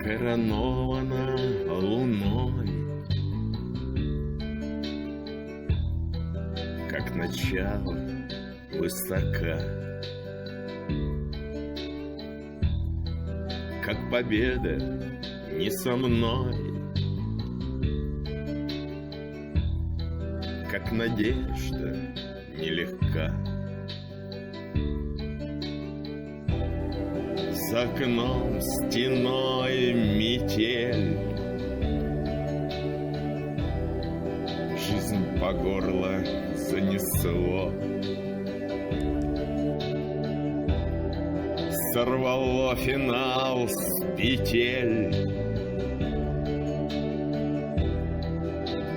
коронована луной, как начало высока, как победа не со мной, как надежда нелегка. За окном стеной метель, жизнь по горло занесло, сорвало финал с петель,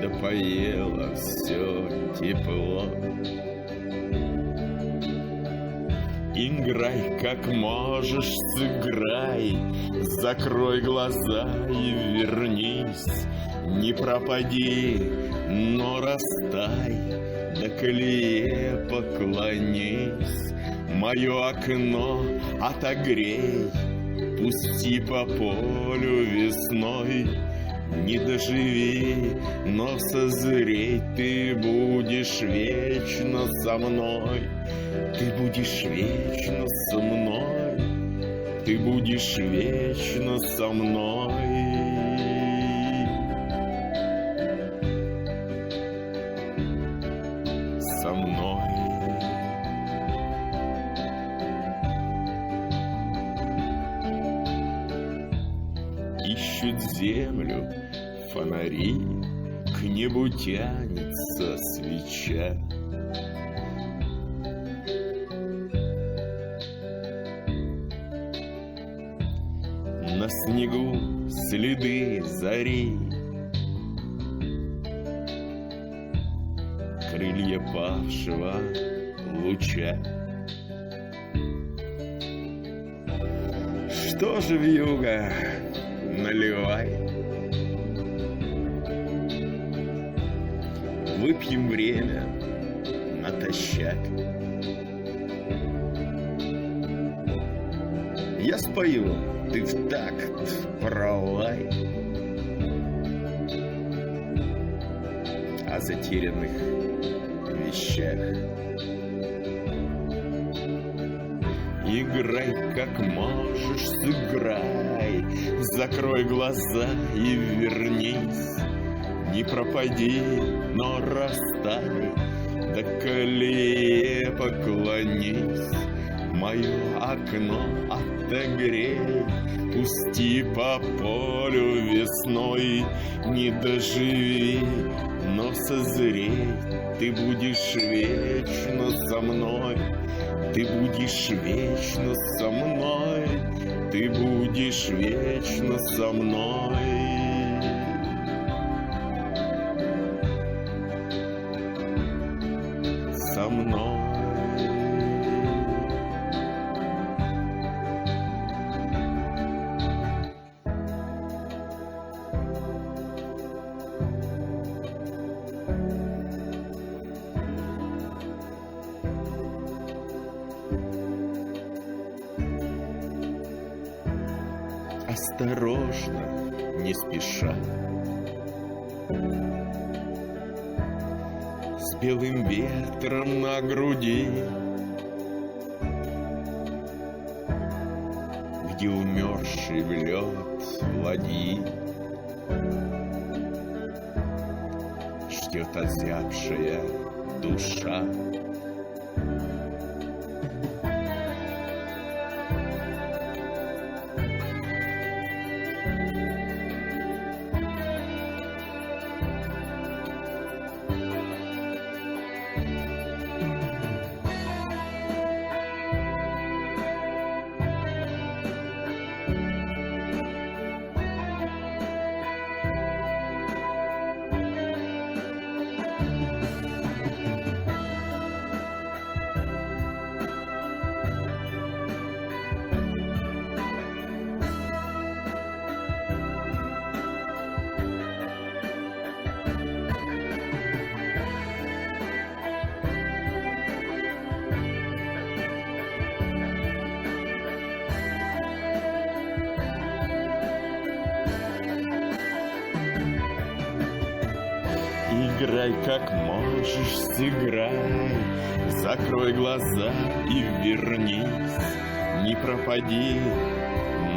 да поело все тепло. Играй, как можешь, сыграй, закрой глаза и вернись. Не пропади, но растай, до колее поклонись. Мое окно отогрей, пусти по полю весной. Не доживи, но созреть ты будешь вечно со мной. Ты будешь вечно со мной, ты будешь вечно со мной. Со мной. Ищут землю фонари, к небу тянется свеча. На снегу следы зари, крылья павшего луча. Что же, вьюга, наливай, выпьем время натощак. Я спою, ты в такт пролай о затерянных вещах. Играй, как можешь, сыграй, закрой глаза и вернись. Не пропади, но растай, до колее поклонись. Мое окно отогрей, пусти по полю весной. Не доживи, но созрей, ты будешь вечно со мной. Ты будешь вечно со мной, ты будешь вечно со мной. Со мной. Осторожно, не спеша, с белым ветром на груди, где умерший в лед ладьи ждет озябшая душа. Сыграй как можешь, сыграй, закрой глаза и вернись. Не пропади,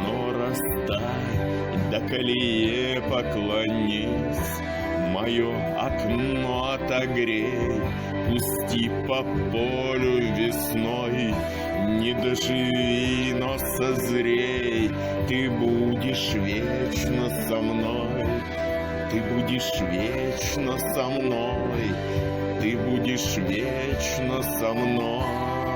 но растай, до колее поклонись. Мое окно отогрей, пусти по полю весной. Не доживи, но созрей, ты будешь вечно со мной. Ты будешь вечно со мной, ты будешь вечно со мной.